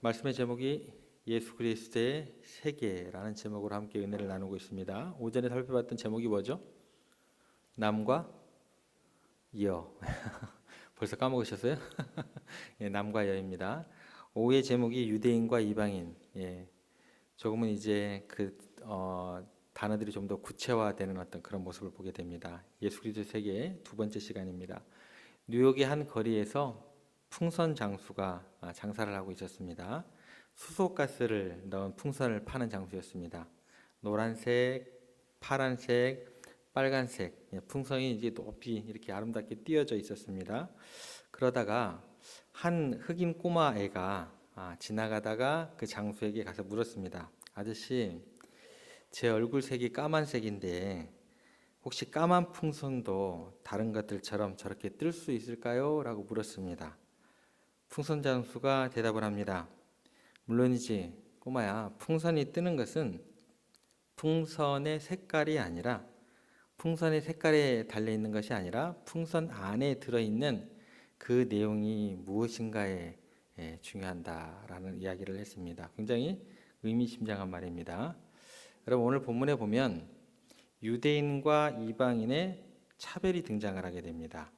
말씀의 제목이 예수 그리스도의 세계라는 제목으로 함께 은혜를 나누고 있습니다. 오전에 살펴봤던 제목이 뭐죠? 남과 여. 벌써 까먹으셨어요? 예, 남과 여입니다. 오후의 제목이 유대인과 이방인. 예, 조금은 이제 단어들이 좀 더 구체화되는 어떤 그런 모습을 보게 됩니다. 예수 그리스도의 세계의 두 번째 시간입니다. 뉴욕의 한 거리에서 풍선 장수가 장사를 하고 있었습니다. 수소가스를 넣은 풍선을 파는 장소였습니다. 노란색, 파란색, 빨간색 풍선이 이제 높이 이렇게 아름답게 띄어져 있었습니다. 그러다가 한 흑인 꼬마 애가 지나가다가 그 장수에게 가서 물었습니다. 아저씨, 제 얼굴색이 까만색인데 혹시 까만 풍선도 다른 것들처럼 저렇게 뜰 수 있을까요? 라고 물었습니다. 풍선 장수가 대답을 합니다. 물론이지 꼬마야, 풍선이 뜨는 것은 풍선의 색깔이 아니라 풍선의 색깔에 달려있는 것이 아니라 풍선 안에 들어있는 그 내용이 무엇인가에 중요하다라는 이야기를 했습니다. 굉장히 의미심장한 말입니다. 여러분, 오늘 본문에 보면 유대인과 이방인의 차별이 등장을 하게 됩니다.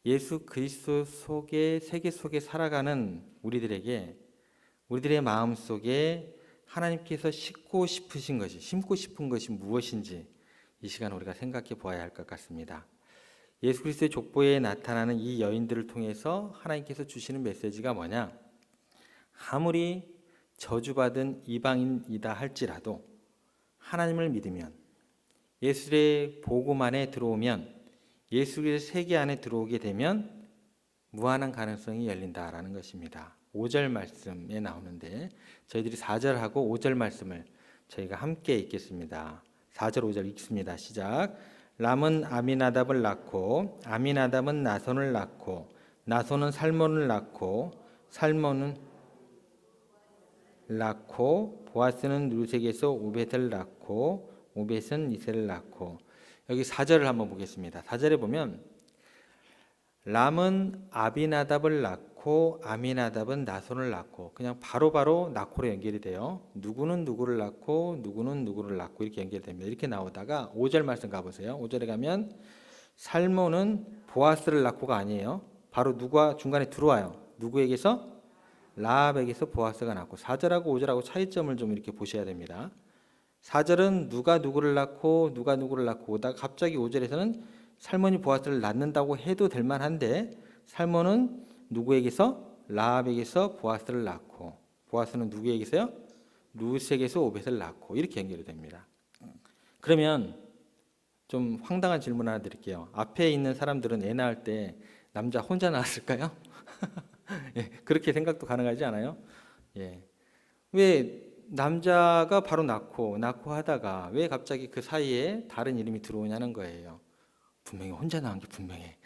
예수 그리스도 속에 세계 속에 살아가는 우리들의 마음 속에 하나님께서 심고 싶은 것이 무엇인지 이 시간 우리가 생각해 보아야 할 것 같습니다. 예수 그리스도의 족보에 나타나는 이 여인들을 통해서 하나님께서 주시는 메시지가 뭐냐? 아무리 저주받은 이방인이다 할지라도 하나님을 믿으면, 예수의 복음 안에 들어오면, 예수의 세계 안에 들어오게 되면 무한한 가능성이 열린다라는 것입니다. 5절 말씀에 나오는데 저희들이 4절하고 5절 말씀을 저희가 함께 읽겠습니다. 4절 5절 읽습니다. 시작. 람은 아미나답을 낳고 아미나답은 나손을 낳고 나손은 살몬을 낳고 살몬은 보아스는 루색에서 오벳을 낳고 오벳은 이세를 낳고. 여기 4절을 한번 보겠습니다. 4절에 보면 람은 아비나답을 낳고 아미나답은 나손을 낳고, 그냥 바로바로 나코로 연결이 돼요. 누구는 누구를 낳고 누구는 누구를 낳고 이렇게 연결됩니다. 이렇게 나오다가 5절 말씀 가보세요. 5절에 가면 살몬은 보아스를 낳고가 아니에요. 바로 누가 중간에 들어와요. 누구에게서? 라합에게서 보아스가 낳고. 4절하고 5절하고 차이점을 좀 이렇게 보셔야 됩니다. 4절은 누가 누구를 낳고 누가 누구를 낳고 오다가 갑자기 5절에서는 살몬이 보아스를 낳는다고 해도 될 만한데, 살몬은 누구에게서? 라합에게서 보아스를 낳고, 보아스는 누구에게서요? 루색에서 오벳을 낳고, 이렇게 연결이 됩니다. 그러면 좀 황당한 질문 하나 드릴게요. 앞에 있는 사람들은 애 낳을 때 남자 혼자 낳았을까요? 예, 그렇게 생각도 가능하지 않아요? 예. 왜 남자가 바로 낳고 하다가 왜 갑자기 그 사이에 다른 이름이 들어오냐는 거예요. 분명히 혼자 낳은 게 분명해.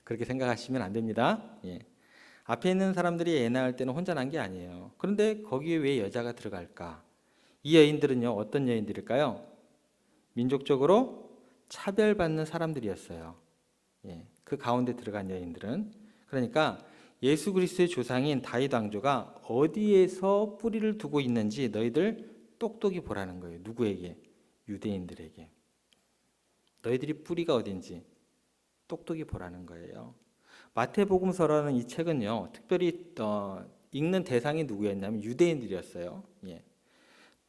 그렇게 생각하시면 안 됩니다. 예. 앞에 있는 사람들이 애 낳을 때는 혼자 낳은 게 아니에요. 그런데 거기에 왜 여자가 들어갈까? 이 여인들은요, 어떤 여인들일까요? 민족적으로 차별받는 사람들이었어요. 예. 그 가운데 들어간 여인들은, 그러니까 예수 그리스도의 조상인 다윗 왕조가 어디에서 뿌리를 두고 있는지 너희들 똑똑히 보라는 거예요. 누구에게? 유대인들에게. 너희들이 뿌리가 어딘지 똑똑히 보라는 거예요. 마태복음서라는 이 책은요, 특별히 읽는 대상이 누구였냐면 유대인들이었어요. 예.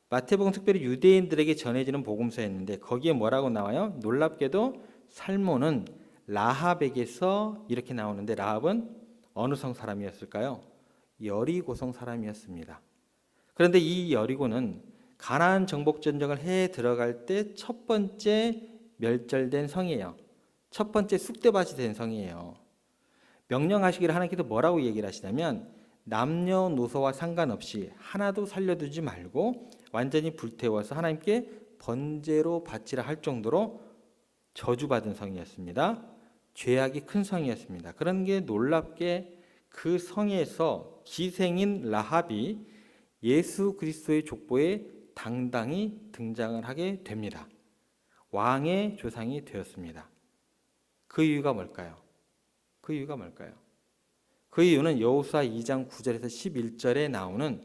마태복음 특별히 유대인들에게 전해지는 복음서였는데 거기에 뭐라고 나와요? 놀랍게도 살몬은 라합에게서 이렇게 나오는데, 라합은 어느 성 사람이었을까요? 여리고성 사람이었습니다. 그런데 이 여리고는 가나안 정복 전쟁을 해 들어갈 때 첫 번째 멸절된 성이에요. 첫 번째 쑥대밭이 된 성이에요. 명령하시기를 하나님께서 뭐라고 얘기를 하시냐면, 남녀노소와 상관없이 하나도 살려두지 말고 완전히 불태워서 하나님께 번제로 바치라 할 정도로 저주받은 성이었습니다. 죄악이 큰 성이었습니다. 그런 게 놀랍게 그 성에서 기생인 라합이 예수 그리스도의 족보에 당당히 등장을 하게 됩니다. 왕의 조상이 되었습니다. 그 이유가 뭘까요? 그 이유는 여호수아 2장 9절에서 11절에 나오는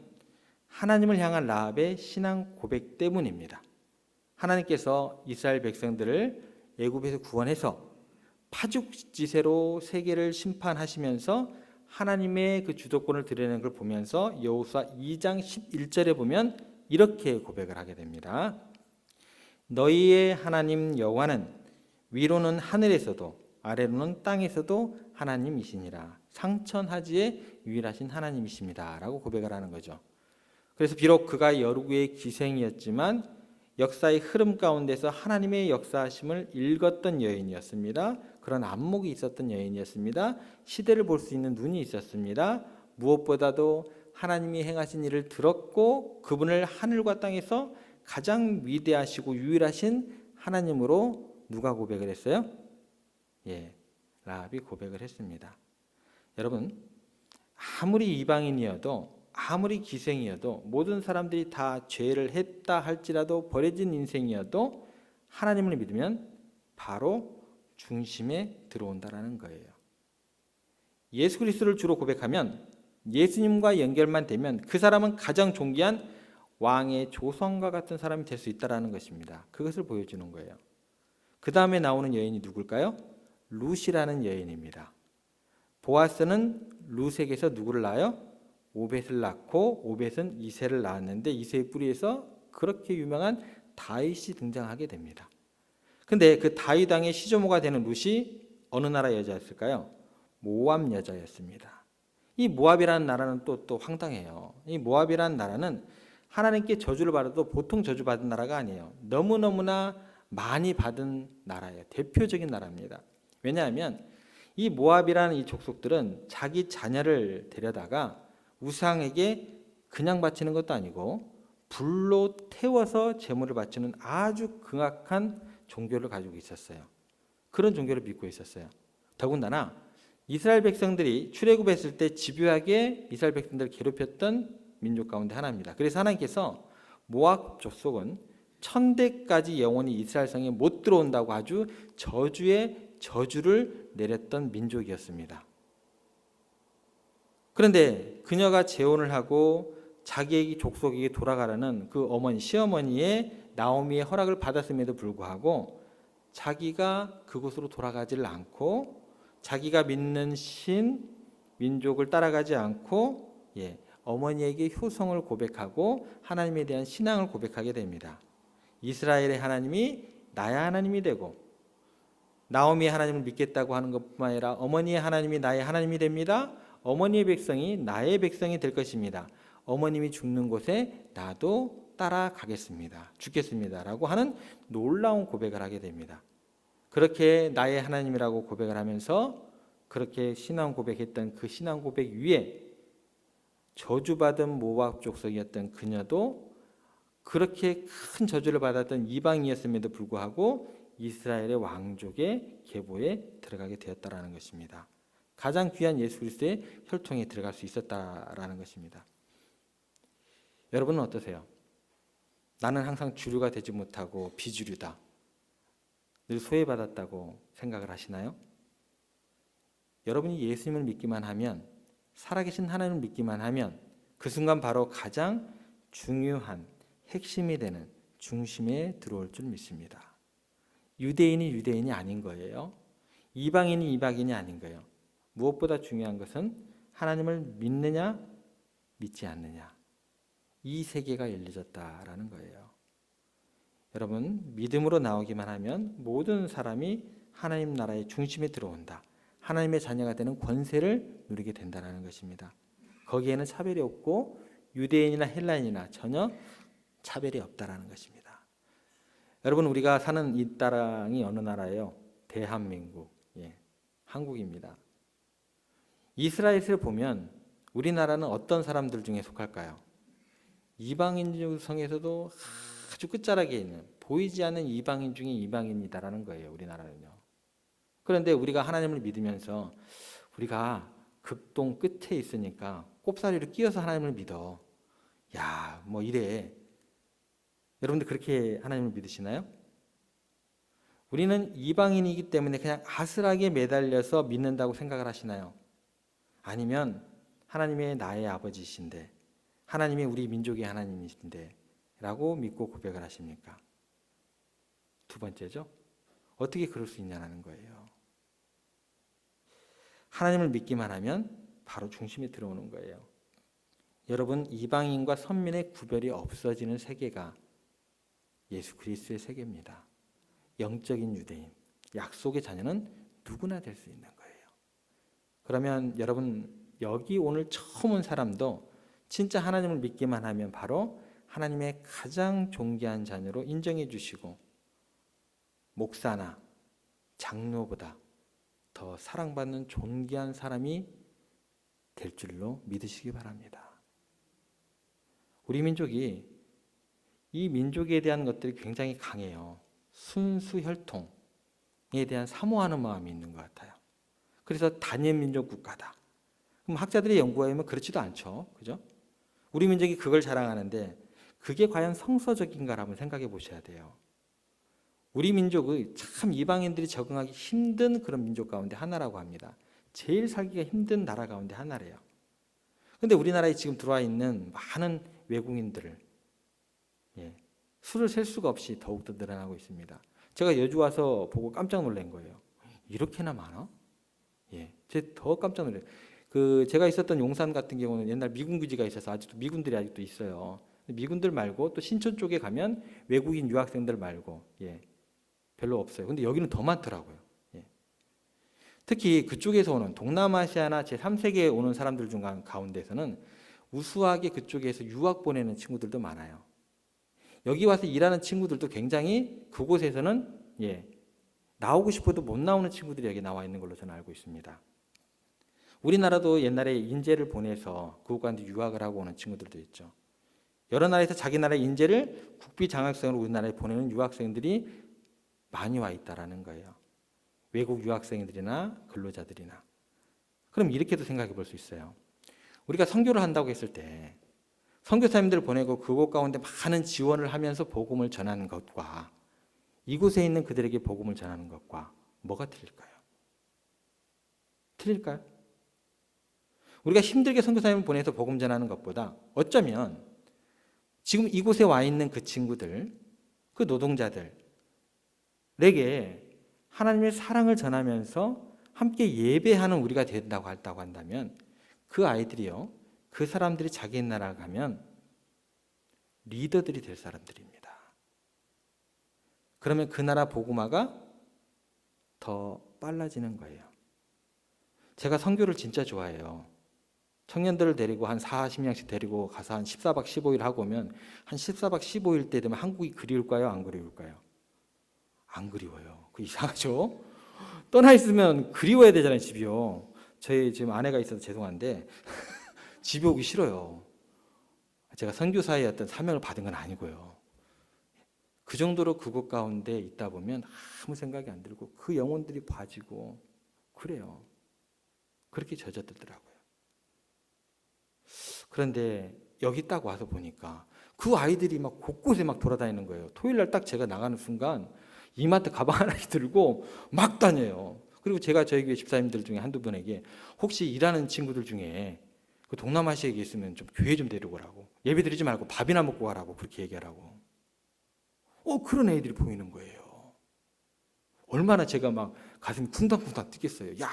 하나님을 향한 라합의 신앙 고백 때문입니다. 하나님께서 이스라엘 백성들을 애굽에서 구원해서 파죽지세로 세계를 심판하시면서 하나님의 그 주도권을 드러내는 걸 보면서 여호수아 2장 11절에 보면 이렇게 고백을 하게 됩니다. 너희의 하나님 여호와는 위로는 하늘에서도 아래로는 땅에서도 하나님이시니라. 상천하지에 유일하신 하나님이십니다. 라고 고백을 하는 거죠. 그래서 비록 그가 여루구의 기생이었지만 역사의 흐름 가운데서 하나님의 역사하심을 읽었던 여인이었습니다. 그런 안목이 있었던 여인이었습니다. 시대를 볼 수 있는 눈이 있었습니다. 무엇보다도 하나님이 행하신 일을 들었고 그분을 하늘과 땅에서 가장 위대하시고 유일하신 하나님으로 누가 고백을 했어요? 라합이 고백을 했습니다. 여러분, 아무리 이방인이어도 아무리 기생이어도 모든 사람들이 다 죄를 했다 할지라도 버려진 인생이어도 하나님을 믿으면 바로 중심에 들어온다라는 거예요. 예수 그리스도를 주로 고백하면 예수님과 연결만 되면 그 사람은 가장 존귀한 왕의 조상과 같은 사람이 될 수 있다는 것입니다. 그것을 보여주는 거예요. 그 다음에 나오는 여인이 누굴까요? 룻이라는 여인입니다. 보아스는 룻에게서 누구를 낳아요? 오벳을 낳고 오벳은 이새를 낳았는데 이새의 뿌리에서 그렇게 유명한 다윗이 등장하게 됩니다. 근데 그 다윗 왕의 시조모가 되는 룻이 어느 나라 여자였을까요? 모압 여자였습니다. 이 모압이라는 나라는 또 황당해요. 이 모압이라는 나라는 하나님께 저주를 받아도 보통 저주받은 나라가 아니에요. 너무너무나 많이 받은 나라예요. 대표적인 나라입니다. 왜냐하면 이 모압이라는 이 족속들은 자기 자녀를 데려다가 우상에게 그냥 바치는 것도 아니고 불로 태워서 제물을 바치는 아주 극악한 종교를 가지고 있었어요. 그런 종교를 믿고 있었어요. 더군다나 이스라엘 백성들이 출애굽했을 때 집요하게 이스라엘 백성들을 괴롭혔던 민족 가운데 하나입니다. 그래서 하나님께서 모압 족속은 1000대까지 영원히 이스라엘 성에 못 들어온다고 아주 저주의 저주를 내렸던 민족이었습니다. 그런데 그녀가 재혼을 하고 자기의 족속에게 돌아가라는 그 어머니, 시어머니의 나오미의 허락을 받았음에도 불구하고 자기가 그곳으로 돌아가지를 않고 자기가 믿는 신, 민족을 따라가지 않고 어머니에게 효성을 고백하고 하나님에 대한 신앙을 고백하게 됩니다. 이스라엘의 하나님이 나의 하나님이 되고 나오미의 하나님을 믿겠다고 하는 것뿐만 아니라 어머니의 하나님이 나의 하나님이 됩니다. 어머니의 백성이 나의 백성이 될 것입니다. 어머님이 죽는 곳에 나도 따라가겠습니다. 죽겠습니다. 라고 하는 놀라운 고백을 하게 됩니다. 그렇게 나의 하나님이라고 고백을 하면서 그렇게 신앙 고백했던 그 신앙 고백 위에 저주받은 모압 족속이었던 그녀도 그렇게 큰 저주를 받았던 이방이었음에도 불구하고 이스라엘의 왕족의 계보에 들어가게 되었다라는 것입니다. 가장 귀한 예수 그리스도의 혈통에 들어갈 수 있었다라는 것입니다. 여러분은 어떠세요? 나는 항상 주류가 되지 못하고 비주류다. 늘 소외받았다고 생각을 하시나요? 여러분이 예수님을 믿기만 하면, 살아계신 하나님을 믿기만 하면 그 순간 바로 가장 중요한 핵심이 되는 중심에 들어올 줄 믿습니다. 유대인이 유대인이 아닌 거예요. 이방인이 이방인이 아닌 거예요. 무엇보다 중요한 것은 하나님을 믿느냐 믿지 않느냐, 이 세계가 열려졌다라는 거예요. 여러분, 믿음으로 나오기만 하면 모든 사람이 하나님 나라의 중심에 들어온다. 하나님의 자녀가 되는 권세를 누리게 된다는 것입니다. 거기에는 차별이 없고 유대인이나 헬라인이나 전혀 차별이 없다라는 것입니다. 여러분, 우리가 사는 이 땅이 어느 나라예요? 대한민국, 한국입니다. 이스라엘을 보면 우리나라는 어떤 사람들 중에 속할까요? 이방인 중에서도 아주 끝자락에 있는, 보이지 않는 이방인 중에 이방인이다라는 거예요, 우리나라는요. 그런데 우리가 하나님을 믿으면서 우리가 극동 끝에 있으니까 꼽사리를 끼워서 하나님을 믿어. 야, 뭐 이래. 여러분들 그렇게 하나님을 믿으시나요? 우리는 이방인이기 때문에 그냥 아슬하게 매달려서 믿는다고 생각을 하시나요? 아니면 하나님의 나의 아버지신데 하나님이 우리 민족의 하나님이신데 라고 믿고 고백을 하십니까? 두 번째죠. 어떻게 그럴 수 있냐는 거예요. 하나님을 믿기만 하면 바로 중심에 들어오는 거예요. 여러분, 이방인과 선민의 구별이 없어지는 세계가 예수 그리스도의 세계입니다. 영적인 유대인, 약속의 자녀는 누구나 될 수 있는 거예요. 그러면 여러분, 여기 오늘 처음 온 사람도 진짜 하나님을 믿기만 하면 바로 하나님의 가장 존귀한 자녀로 인정해 주시고 목사나 장로보다 더 사랑받는 존귀한 사람이 될 줄로 믿으시기 바랍니다. 우리 민족이 이 민족에 대한 것들이 굉장히 강해요. 순수 혈통에 대한 사모하는 마음이 있는 것 같아요. 그래서 단일 민족 국가다. 그럼 학자들의 연구에 의하면 그렇지도 않죠. 그죠? 우리 민족이 그걸 자랑하는데 그게 과연 성서적인가를 한번 생각해 보셔야 돼요. 우리 민족의 참 이방인들이 적응하기 힘든 그런 민족 가운데 하나라고 합니다. 제일 살기가 힘든 나라 가운데 하나래요. 그런데 우리나라에 지금 들어와 있는 많은 외국인들을 수를 셀 수가 없이 더욱더 늘어나고 있습니다. 제가 여주 와서 보고 깜짝 놀란 거예요. 이렇게나 많아? 제가 더 깜짝 놀래요. 제가 있었던 용산 같은 경우는 옛날 미군 기지가 있어서 아직도 미군들이 아직도 있어요. 미군들 말고 또 신촌 쪽에 가면 외국인 유학생들 말고 별로 없어요. 근데 여기는 더 많더라고요. 특히 그쪽에서 오는 동남아시아나 제3세계에 오는 사람들 중 가운데서는 우수하게 그쪽에서 유학 보내는 친구들도 많아요. 여기 와서 일하는 친구들도 굉장히 그곳에서는 나오고 싶어도 못 나오는 친구들이 여기 나와 있는 걸로 저는 알고 있습니다. 우리나라도 옛날에 인재를 보내서 그곳 가서 유학을 하고 오는 친구들도 있죠. 여러 나라에서 자기 나라의 인재를 국비 장학생으로 우리나라에 보내는 유학생들이 많이 와 있다라는 거예요. 외국 유학생들이나 근로자들이나. 그럼 이렇게도 생각해 볼 수 있어요. 우리가 선교를 한다고 했을 때 선교사님들을 보내고 그곳 가운데 많은 지원을 하면서 복음을 전하는 것과 이곳에 있는 그들에게 복음을 전하는 것과 뭐가 틀릴까요? 틀릴까요? 우리가 힘들게 선교사님을 보내서 복음 전하는 것보다 어쩌면 지금 이곳에 와 있는 그 친구들, 그 노동자들에게 하나님의 사랑을 전하면서 함께 예배하는 우리가 된다고 한다면 그 아이들이요, 그 사람들이 자기 나라 가면 리더들이 될 사람들입니다. 그러면 그 나라 복음화가 더 빨라지는 거예요. 제가 선교를 진짜 좋아해요. 청년들을 데리고 한 40명씩 데리고 가서 한 14박 15일 하고 오면 한 14박 15일 때 되면 한국이 그리울까요? 안 그리울까요? 안 그리워요. 그 이상하죠? 떠나 있으면 그리워야 되잖아요, 집이요. 저희 지금 아내가 있어서 죄송한데 집에 오기 싫어요. 제가 선교사의 어떤 사명을 받은 건 아니고요. 그 정도로 그곳 가운데 있다 보면 아무 생각이 안 들고 그 영혼들이 봐지고 그래요. 그렇게 젖어들더라고요. 그런데 여기 딱 와서 보니까 그 아이들이 막 곳곳에 막 돌아다니는 거예요. 토요일 날 딱 제가 나가는 순간 이마트 가방 하나씩 들고 막 다녀요. 그리고 제가 저희 교회 집사님들 중에 한두 분에게 혹시 일하는 친구들 중에 그 동남아시아에 있으면 좀 교회 좀 데리고 오라고, 예배 드리지 말고 밥이나 먹고 가라고 그렇게 얘기하라고. 그런 애들이 보이는 거예요. 얼마나 제가 막 가슴이 쿵당쿵당 뛰겠어요. 야,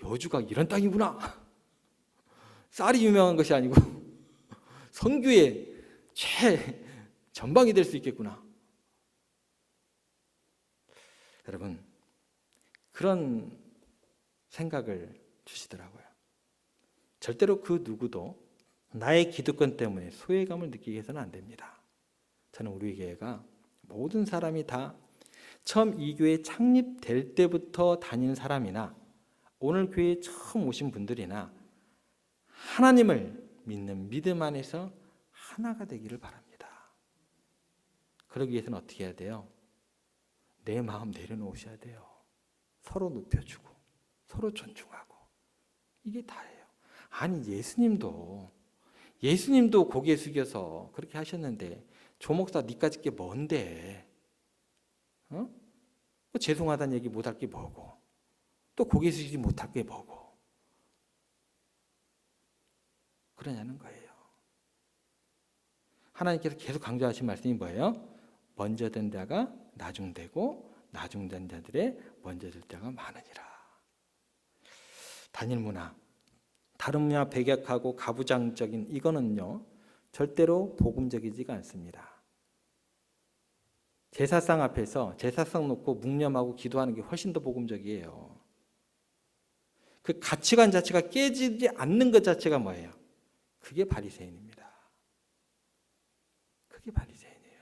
여주가 이런 땅이구나. 쌀이 유명한 것이 아니고 선교의 최전방이 될 수 있겠구나. 여러분, 그런 생각을 주시더라고요. 절대로 그 누구도 나의 기득권 때문에 소외감을 느끼게 해서는 안 됩니다. 저는 우리 교회가 모든 사람이 다 처음 이 교회 창립될 때부터 다니는 사람이나 오늘 교회에 처음 오신 분들이나 하나님을 믿는 믿음 안에서 하나가 되기를 바랍니다. 그러기 위해서는 어떻게 해야 돼요? 내 마음 내려놓으셔야 돼요. 서로 높여주고 서로 존중하고 이게 다예요. 아니 예수님도 고개 숙여서 그렇게 하셨는데 조목사 니까짓 게 뭔데? 죄송하다는 얘기 못할 게 뭐고 또 고개 숙이지 못할 게 뭐고 그러냐는 거예요. 하나님께서 계속 강조하신 말씀이 뭐예요? 먼저 된 자가 나중되고 나중된 자들의 먼저 될 자가 많으니라. 단일 문화, 다른 문화 배격하고 가부장적인 이거는요 절대로 복음적이지가 않습니다. 제사상 앞에서 제사상 놓고 묵념하고 기도하는 게 훨씬 더 복음적이에요. 그 가치관 자체가 깨지지 않는 것 자체가 뭐예요? 그게 바리새인입니다. 그게 바리새인이에요.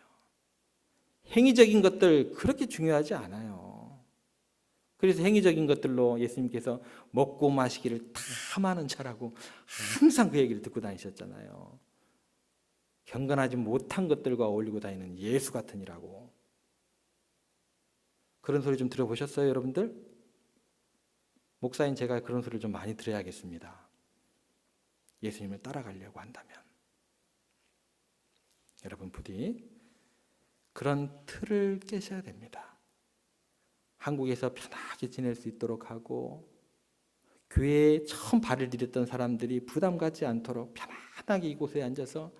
행위적인 것들 그렇게 중요하지 않아요. 그래서 행위적인 것들로 예수님께서 먹고 마시기를 탐하는 자라고 항상 그 얘기를 듣고 다니셨잖아요. 경건하지 못한 것들과 어울리고 다니는 예수 같으니라고. 그런 소리 좀 들어보셨어요, 여러분들? 목사인 제가 그런 소리를 좀 많이 들어야겠습니다. 예수님을 따라가려고 한다면. 여러분 부디 그런 틀을 깨셔야 됩니다. 한국에서 편하게 지낼 수 있도록 하고 교회에 처음 발을 디뎠던 사람들이 부담 갖지 않도록 편안하게 이곳에 앉아서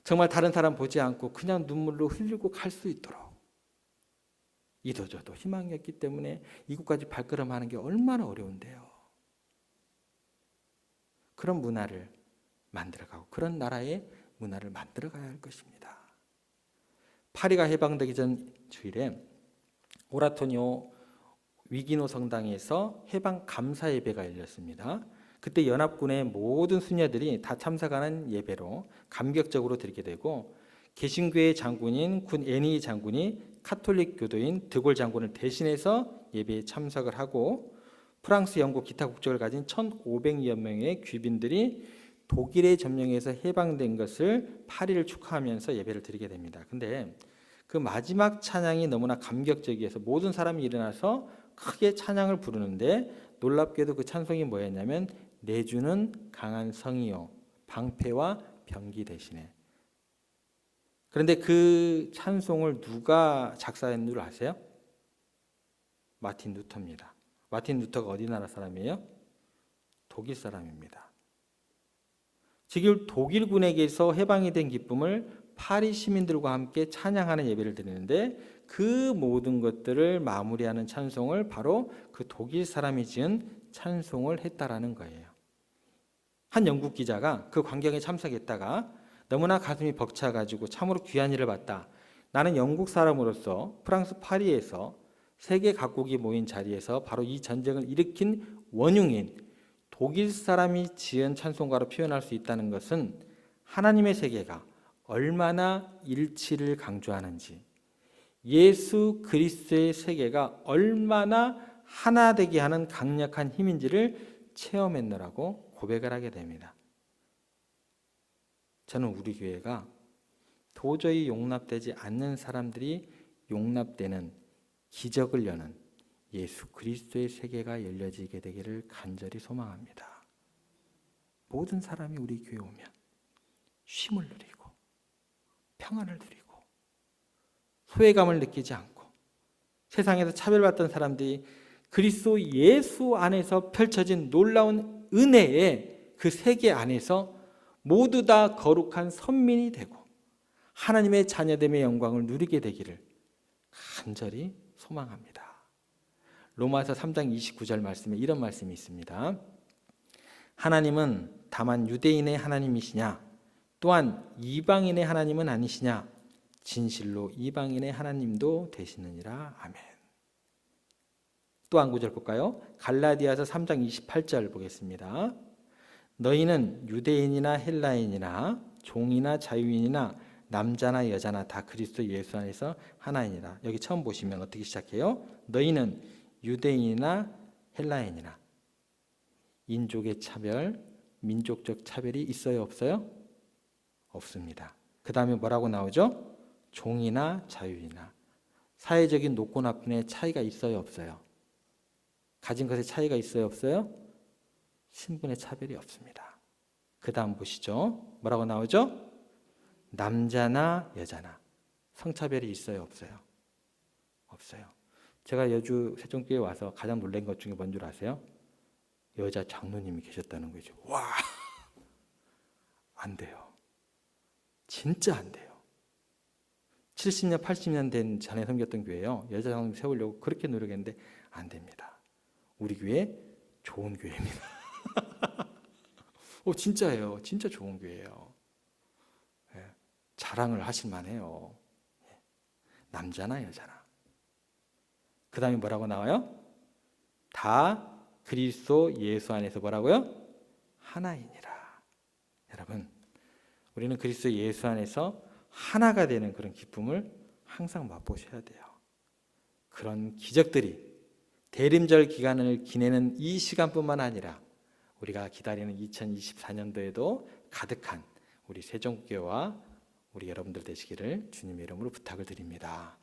정말 다른 사람 보지 않고 그냥 눈물로 흘리고 갈 수 있도록 이도저도 희망이 없기 때문에 이곳까지 발걸음하는 게 얼마나 어려운데요. 그런 문화를 만들어가고 그런 나라의 문화를 만들어가야 할 것입니다. 파리가 해방되기 전 주일에 오라토니오 위기노 성당에서 해방 감사 예배가 열렸습니다. 그때 연합군의 모든 수녀들이 다 참석하는 예배로 감격적으로 드리게 되고 개신교의 장군인 군 애니 장군이 카톨릭 교도인 드골 장군을 대신해서 예배에 참석을 하고 프랑스, 영국, 기타 국적을 가진 1,500여 명의 귀빈들이 독일의 점령에서 해방된 것을 파리를 축하하면서 예배를 드리게 됩니다. 근데 그 마지막 찬양이 너무나 감격적이어서 모든 사람이 일어나서 크게 찬양을 부르는데 놀랍게도 그 찬송이 뭐였냐면 내주는 강한 성이요 방패와 병기 대신에. 그런데 그 찬송을 누가 작사한 줄 아세요? 마틴 루터입니다. 마틴 루터가 어디 나라 사람이에요? 독일 사람입니다. 지금 독일군에게서 해방이 된 기쁨을 파리 시민들과 함께 찬양하는 예배를 드리는데 그 모든 것들을 마무리하는 찬송을 바로 그 독일 사람이 지은 찬송을 했다라는 거예요. 한 영국 기자가 그 광경에 참석했다가 너무나 가슴이 벅차가지고 참으로 귀한 일을 봤다. 나는 영국 사람으로서 프랑스 파리에서 세계 각국이 모인 자리에서 바로 이 전쟁을 일으킨 원흉인 독일 사람이 지은 찬송가로 표현할 수 있다는 것은 하나님의 세계가 얼마나 일치를 강조하는지, 예수 그리스도의 세계가 얼마나 하나 되게 하는 강력한 힘인지를 체험했노라고 고백을 하게 됩니다. 저는 우리 교회가 도저히 용납되지 않는 사람들이 용납되는 기적을 여는 예수 그리스도의 세계가 열려지게 되기를 간절히 소망합니다. 모든 사람이 우리 교회에 오면 쉼을 누리고 평안을 누리고 소외감을 느끼지 않고 세상에서 차별받던 사람들이 그리스도 예수 안에서 펼쳐진 놀라운 은혜의 그 세계 안에서 모두 다 거룩한 선민이 되고 하나님의 자녀됨의 영광을 누리게 되기를 간절히 소망합니다. 로마서 3장 29절 말씀에 이런 말씀이 있습니다. 하나님은 다만 유대인의 하나님이시냐? 또한 이방인의 하나님은 아니시냐? 진실로 이방인의 하나님도 되시느니라. 아멘. 또 한 구절 볼까요? 갈라디아서 3장 28절 보겠습니다. 너희는 유대인이나 헬라인이나 종이나 자유인이나 남자나 여자나 다 그리스도 예수 안에서 하나이니라. 여기 처음 보시면 어떻게 시작해요? 너희는 유대인이나 헬라인이나. 인종의 차별, 민족적 차별이 있어요, 없어요? 없습니다. 그 다음에 뭐라고 나오죠? 종이나 자유이나. 사회적인 높고 낮음의 차이가 있어요, 없어요? 가진 것에 차이가 있어요, 없어요? 신분의 차별이 없습니다. 그 다음 보시죠. 뭐라고 나오죠? 남자나 여자나. 성차별이 있어요, 없어요? 없어요. 제가 여주 세종교회 와서 가장 놀란 것 중에 뭔 줄 아세요? 여자 장로님이 계셨다는 거죠. 와! 안 돼요. 진짜 안 돼요. 70년, 80년 된 전에 섬겼던 교회요. 여자 장로님 세우려고 그렇게 노력했는데 안 됩니다. 우리 교회 좋은 교회입니다. 진짜예요. 진짜 좋은 교회예요. 예, 자랑을 하실 만해요. 예, 남자나 여자나. 그 다음에 뭐라고 나와요? 다 그리스도 예수 안에서 뭐라고요? 하나이니라. 여러분, 우리는 그리스도 예수 안에서 하나가 되는 그런 기쁨을 항상 맛보셔야 돼요. 그런 기적들이 대림절 기간을 지내는 이 시간뿐만 아니라 우리가 기다리는 2024년도에도 가득한 우리 세종교회와 우리 여러분들 되시기를 주님의 이름으로 부탁을 드립니다.